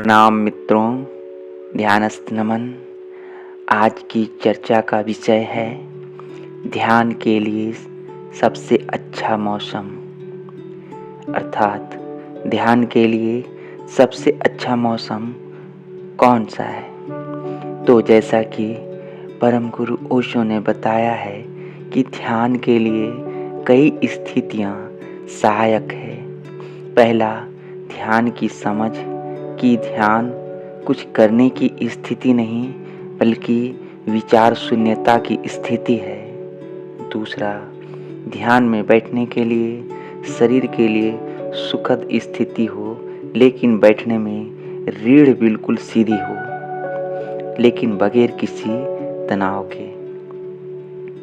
प्रणाम मित्रों, ध्यानस्थ नमन। आज की चर्चा का विषय है ध्यान के लिए सबसे अच्छा मौसम, अर्थात ध्यान के लिए सबसे अच्छा मौसम कौन सा है। तो जैसा कि परम गुरु ओशो ने बताया है कि ध्यान के लिए कई स्थितियाँ सहायक है। पहला, ध्यान की समझ कि ध्यान कुछ करने की स्थिति नहीं बल्कि विचार शून्यता की स्थिति है। दूसरा, ध्यान में बैठने के लिए शरीर के लिए सुखद स्थिति हो लेकिन बैठने में रीढ़ बिल्कुल सीधी हो लेकिन बगैर किसी तनाव के।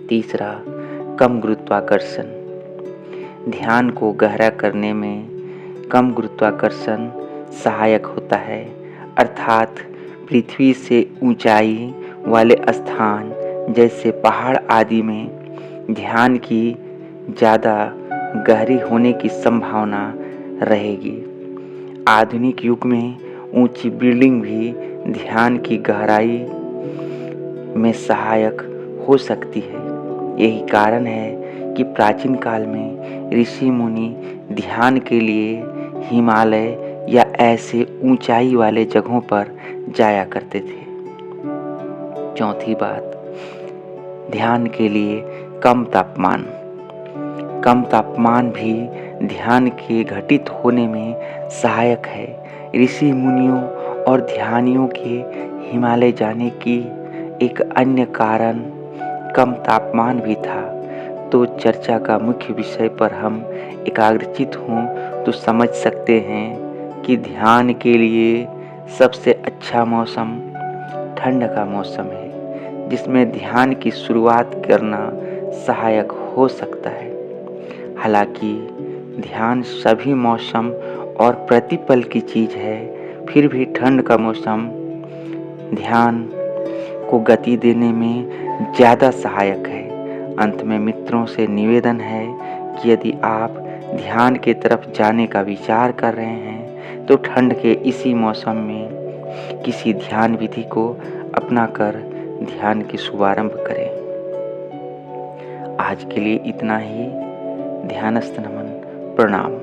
तीसरा, कम गुरुत्वाकर्षण। ध्यान को गहरा करने में कम गुरुत्वाकर्षण सहायक होता है, अर्थात पृथ्वी से ऊंचाई वाले स्थान जैसे पहाड़ आदि में ध्यान की ज़्यादा गहरी होने की संभावना रहेगी। आधुनिक युग में ऊंची बिल्डिंग भी ध्यान की गहराई में सहायक हो सकती है। यही कारण है कि प्राचीन काल में ऋषि मुनि ध्यान के लिए हिमालय या ऐसे ऊंचाई वाले जगहों पर जाया करते थे। चौथी बात, ध्यान के लिए कम तापमान। कम तापमान भी ध्यान के घटित होने में सहायक है। ऋषि मुनियों और ध्यानियों के हिमालय जाने की एक अन्य कारण कम तापमान भी था। तो चर्चा का मुख्य विषय पर हम एकाग्रचित हों तो समझ सकते हैं कि ध्यान के लिए सबसे अच्छा मौसम ठंड का मौसम है, जिसमें ध्यान की शुरुआत करना सहायक हो सकता है। हालांकि ध्यान सभी मौसम और प्रतिपल की चीज़ है, फिर भी ठंड का मौसम ध्यान को गति देने में ज़्यादा सहायक है। अंत में मित्रों से निवेदन है कि यदि आप ध्यान के तरफ जाने का विचार कर रहे हैं तो ठंड के इसी मौसम में किसी ध्यान विधि को अपनाकर ध्यान की शुभारंभ करें। आज के लिए इतना ही। ध्यानस्थ नमन। प्रणाम।